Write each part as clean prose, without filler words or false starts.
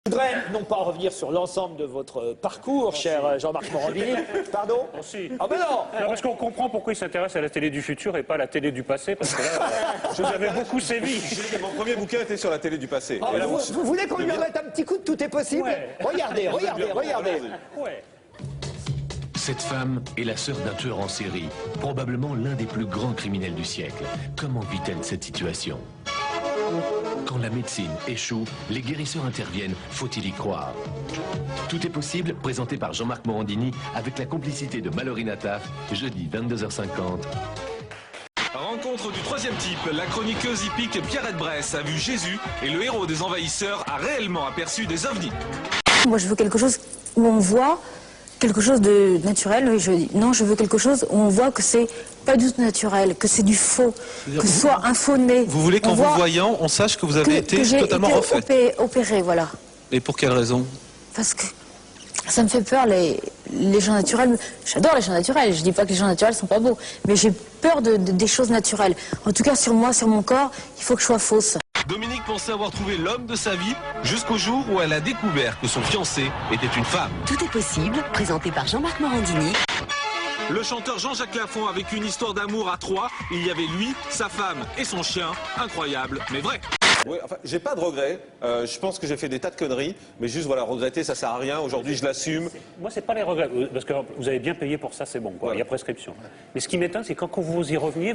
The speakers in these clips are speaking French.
Je voudrais non pas revenir sur l'ensemble de votre parcours, cher Jean-Marc Morandini. Pardon? Si. Ah ben non, Non, parce qu'on comprend pourquoi il s'intéresse à la télé du futur et pas à la télé du passé, parce que là, je vous avais beaucoup sévi. Mon premier bouquin était sur la télé du passé. Ah, Et là, vous voulez qu'on lui remette un petit coup de tout est possible? Ouais. Regardez. Ouais. Cette femme est la sœur d'un tueur en série, probablement l'un des plus grands criminels du siècle. Comment vit-elle cette situation? Quand la médecine échoue, les guérisseurs interviennent, faut-il y croire? Tout est possible, présenté par Jean-Marc Morandini, avec la complicité de Mallory Nataf, jeudi 22h50. Rencontre du troisième type, la chroniqueuse hippique Pierrette Bresse a vu Jésus et le héros des envahisseurs a réellement aperçu des ovnis. Moi, je veux quelque chose où on voit quelque chose de naturel. Oui, je dis non, je veux quelque chose où on voit que c'est pas du tout naturel, que c'est du faux, que ce soit un faux nez. Vous voulez qu'en vous voyant, on sache que vous avez été totalement refaite. Opérée, voilà. Et pour quelle raison? Parce que ça me fait peur, les gens naturels. J'adore les gens naturels, je dis pas que les gens naturels sont pas beaux, mais j'ai peur des choses naturelles. En tout cas, sur moi, sur mon corps, il faut que je sois fausse. Dominique pensait avoir trouvé l'homme de sa vie jusqu'au jour où elle a découvert que son fiancé était une femme. Tout est possible, présenté par Jean-Marc Morandini. Le chanteur Jean-Jacques Lafont a vécu une histoire d'amour à trois. Il y avait lui, sa femme et son chien. Incroyable, mais vrai. Oui, enfin, j'ai pas de regrets. Je pense que j'ai fait des tas de conneries, mais juste voilà, regretter, ça sert à rien. Aujourd'hui, je l'assume. Moi, c'est pas les regrets, parce que vous avez bien payé pour ça, c'est bon, quoi. Voilà. Il y a prescription. Mais ce qui m'étonne, c'est quand vous y reveniez,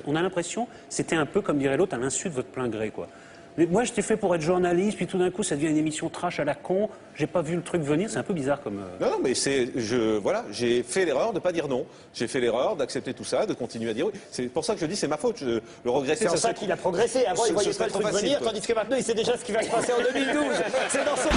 on a l'impression, c'était un peu, comme dirait l'autre, à l'insu de votre plein gré, quoi. Mais moi, j'étais fait pour être journaliste, puis tout d'un coup, ça devient une émission trash à la con. J'ai pas vu le truc venir, c'est un peu bizarre comme. Non, mais voilà, j'ai fait l'erreur de pas dire non. J'ai fait l'erreur d'accepter tout ça, de continuer à dire oui. C'est pour ça que je dis c'est ma faute. Le regretter, C'est en ça qu'il a progressé. Avant, il voyait pas le truc venir, tandis que maintenant, il sait déjà ce qui va se passer en 2012. C'est dans son...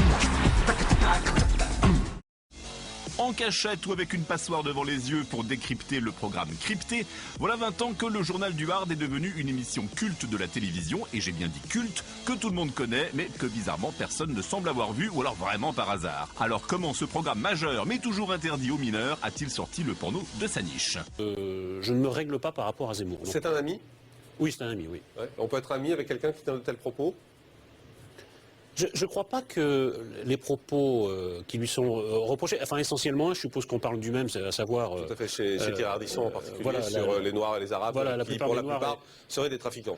En cachette ou avec une passoire devant les yeux pour décrypter le programme crypté, voilà 20 ans que le Journal du Hard est devenu une émission culte de la télévision, et j'ai bien dit culte, que tout le monde connaît, mais que bizarrement personne ne semble avoir vu, ou alors vraiment par hasard. Alors comment ce programme majeur, mais toujours interdit aux mineurs, a-t-il sorti le porno de sa niche? Je ne me règle pas par rapport à Zemmour. C'est un ami? Oui, c'est un ami, oui. Ouais. On peut être ami avec quelqu'un qui tient de tels propos? Je ne crois pas que les propos qui lui sont reprochés, enfin essentiellement, je suppose qu'on parle du même, à savoir... Tout à fait, chez Thierry Ardisson en particulier, voilà, sur les Noirs et les Arabes, voilà, qui pour la plupart seraient des trafiquants.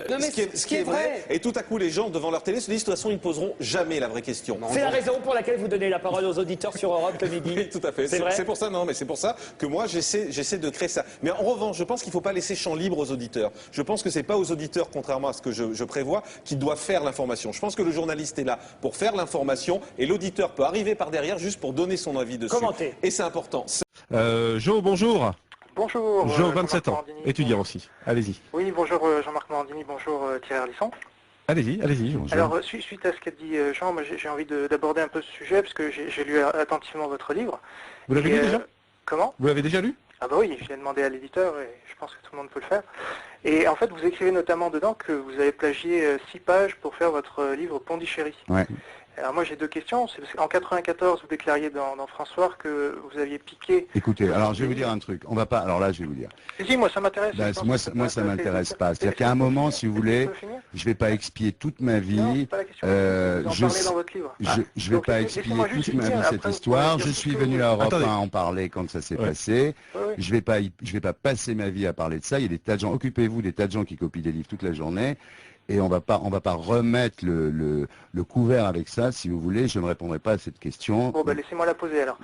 Non, mais ce qui est vrai, et tout à coup les gens devant leur télé se disent de toute façon ils ne poseront jamais la vraie question. C'est la raison pour laquelle vous donnez la parole aux auditeurs sur Europe le midi. Oui, tout à fait. C'est pour ça, non, mais c'est pour ça que moi j'essaie de créer ça. Mais en revanche, je pense qu'il ne faut pas laisser champ libre aux auditeurs. Je pense que c'est pas aux auditeurs, contrairement à ce que je prévois, qui doivent faire l'information. Je pense que le journaliste est là pour faire l'information et l'auditeur peut arriver par derrière juste pour donner son avis dessus. Commenter. Et c'est important. Jo, bonjour. Bonjour. Jo, 27 ans, étudiant aussi. Allez-y. Oui, bonjour Jean-Marc Morandini, bonjour Thierry Ardisson. Allez-y. Alors, suite à ce qu'a dit Jean, moi j'ai envie d'aborder un peu ce sujet, parce que j'ai lu attentivement votre livre. Vous l'avez lu déjà? Comment? Vous l'avez déjà lu? Ah bah oui, je l'ai demandé à l'éditeur et je pense que tout le monde peut le faire. Et en fait, vous écrivez notamment dedans que vous avez plagié 6 pages pour faire votre livre Pondichéry. Ouais. Alors moi j'ai 2 questions. C'est parce qu'en 94, vous déclariez dans François que vous aviez piqué... Écoutez, alors je vais vous dire un truc. On va pas. Alors là, je vais vous dire. Si, moi ça m'intéresse. Moi, ça m'intéresse pas. C'est-à-dire qu'à un moment, si vous voulez, je vais pas expier toute ma vie. Non, c'est pas la question. Vous en parlez dans votre livre. Je vais pas expier toute ma vie cette histoire. Je suis venu à Europe 1 en parler quand ça s'est passé. Je vais pas passer ma vie à parler de ça. Il y a des tas de gens. Occupez-vous des tas de gens qui copient des livres toute la journée. Et on va pas remettre le couvert avec ça, si vous voulez. Je ne répondrai pas à cette question. Bon, laissez-moi la poser alors.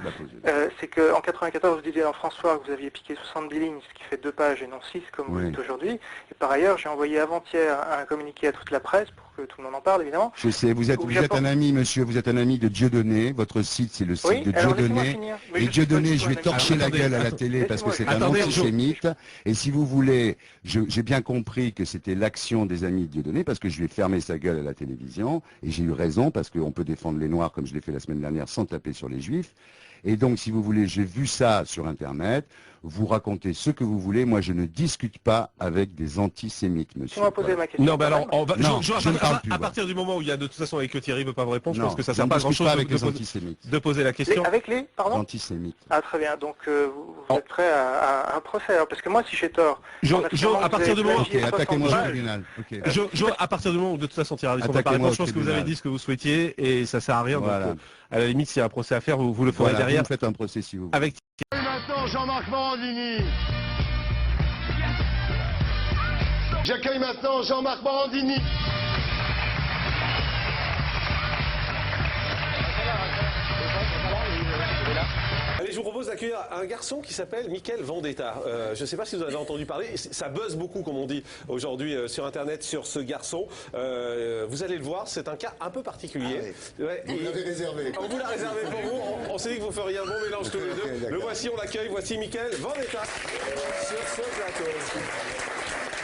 C'est qu'en 94, vous disiez dans François que vous aviez piqué 70 lignes, ce qui fait 2 pages et non 6, comme vous dites aujourd'hui. Et par ailleurs, j'ai envoyé avant-hier un communiqué à toute la presse pour que tout le monde en parle, évidemment. Je sais, vous êtes un ami, monsieur, vous êtes un ami de Dieudonné. Votre site, c'est le site de Dieudonné. Et Dieudonné, je vais torcher la gueule à la télé parce que c'est un antisémite. Et si vous voulez, j'ai bien compris que c'était l'action des amis de Dieudonné, parce que je lui ai fermé sa gueule à la télévision, et j'ai eu raison, parce qu'on peut défendre les Noirs, comme je l'ai fait la semaine dernière, sans taper sur les Juifs. Et donc, si vous voulez, j'ai vu ça sur Internet. Vous racontez ce que vous voulez. Moi, je ne discute pas avec des antisémites, monsieur. On va poser ma question. Non, mais alors, on va, Non, je ne parle plus, à voilà. partir du moment où il y a de toute façon avec que Thierry ne veut pas vous répondre, je Non, pense que ça ne je sert ne pas à discute grand-chose pas avec les antisémites. de poser la question. Avec les, pardon Antisémites. Ah, très bien. Donc, vous êtes prêt à un procès, alors, parce que moi, si j'ai tort... À partir du moment... Ok, attaquez-moi au tribunal. Okay. À partir du moment où de toute façon Thierry Ardisson ne va pas répondre, je pense que vous avez dit ce que vous souhaitiez et ça sert à rien. Voilà. Donc, à la limite, s'il y a un procès à faire, vous le ferez derrière. Vous faites un procès si vous voulez. Avec Maintenant, Jean-Marc Morandini. J'accueille maintenant Jean-Marc Morandini. Allez, je vous propose d'accueillir un garçon qui s'appelle Mickaël Vendetta. Je ne sais pas si vous en avez entendu parler. Ça buzz beaucoup, comme on dit aujourd'hui sur Internet, sur ce garçon. Vous allez le voir, c'est un cas un peu particulier. Ah oui. Vous l'avez réservé. On vous l'a réservé pour vous. On s'est dit que vous feriez un bon mélange tous les deux. Okay, le voici, on l'accueille. Voici Mickaël Vendetta sur ce plateau.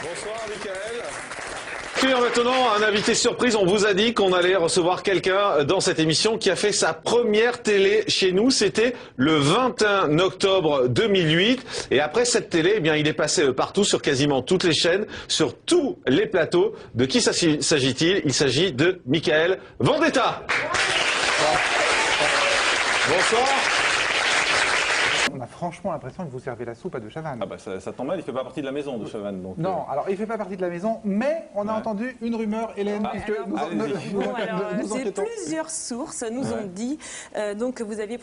Bonsoir, Mickaël. Maintenant, un invité surprise. On vous a dit qu'on allait recevoir quelqu'un dans cette émission qui a fait sa première télé chez nous. C'était le 21 octobre 2008. Et après cette télé, eh bien, il est passé partout sur quasiment toutes les chaînes, sur tous les plateaux. De qui s'agit-il? Il s'agit de Mickaël Vendetta. Bonsoir. On a franchement l'impression que vous servez la soupe à De Chavannes. Ah bah ça tombe mal, il fait pas partie de la maison, De Chavannes. Donc, non, alors il fait pas partie de la maison, mais on a entendu une rumeur, Hélène, puisque plusieurs sources nous ont dit donc, que vous aviez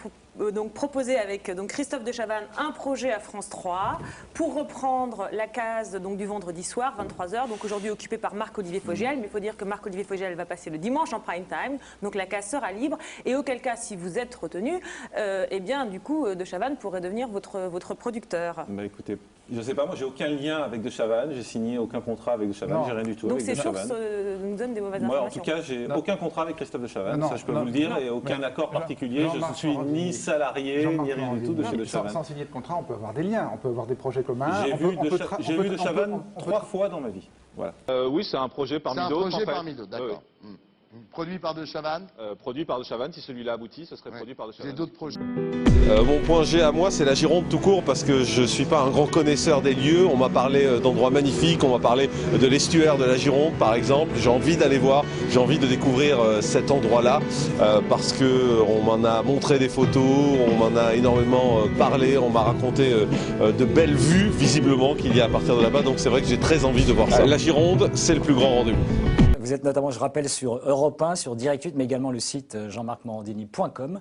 proposé avec Christophe De Chavannes un projet à France 3 pour reprendre la case du vendredi soir, 23h, donc aujourd'hui occupée par Marc-Olivier Fogiel, mais il faut dire que Marc-Olivier Fogiel va passer le dimanche en prime time, donc la case sera libre, et auquel cas, si vous êtes retenu, eh bien du coup, De Chavannes pourrait devenir votre producteur. Bah écoutez, je sais pas, moi j'ai aucun lien avec De Chavannes, j'ai signé aucun contrat avec De Chavannes, j'ai rien du tout donc avec De Chavannes. Donc ces sources nous donnent des mauvaises moi, informations. En tout cas, j'ai aucun contrat avec Christophe De Chavannes, ça je peux vous le dire, et aucun accord particulier, je ne suis ni salarié, ni rien du tout de chez De Chavannes. Sans signer de contrat, on peut avoir des liens, on peut avoir des projets communs. J'ai vu De Chavannes 3 fois dans ma vie. Voilà. Oui, c'est un projet parmi d'autres. C'est un projet parmi d'autres, d'accord. Produit par De Chavannes. Produit par De Chavannes, si celui-là aboutit, ce serait produit par De Chavannes. J'ai d'autres projets. Mon point G à moi, c'est la Gironde tout court, parce que je suis pas un grand connaisseur des lieux. On m'a parlé d'endroits magnifiques, on m'a parlé de l'estuaire de la Gironde, par exemple. J'ai envie d'aller voir, j'ai envie de découvrir cet endroit-là, parce que on m'en a montré des photos, on m'en a énormément parlé, on m'a raconté de belles vues, visiblement, qu'il y a à partir de là-bas. Donc c'est vrai que j'ai très envie de voir ça. La Gironde, c'est le plus grand rendez-vous. Vous êtes notamment, je rappelle, sur Europe 1, sur Direct 8, mais également le site jean-marcmorandini.com.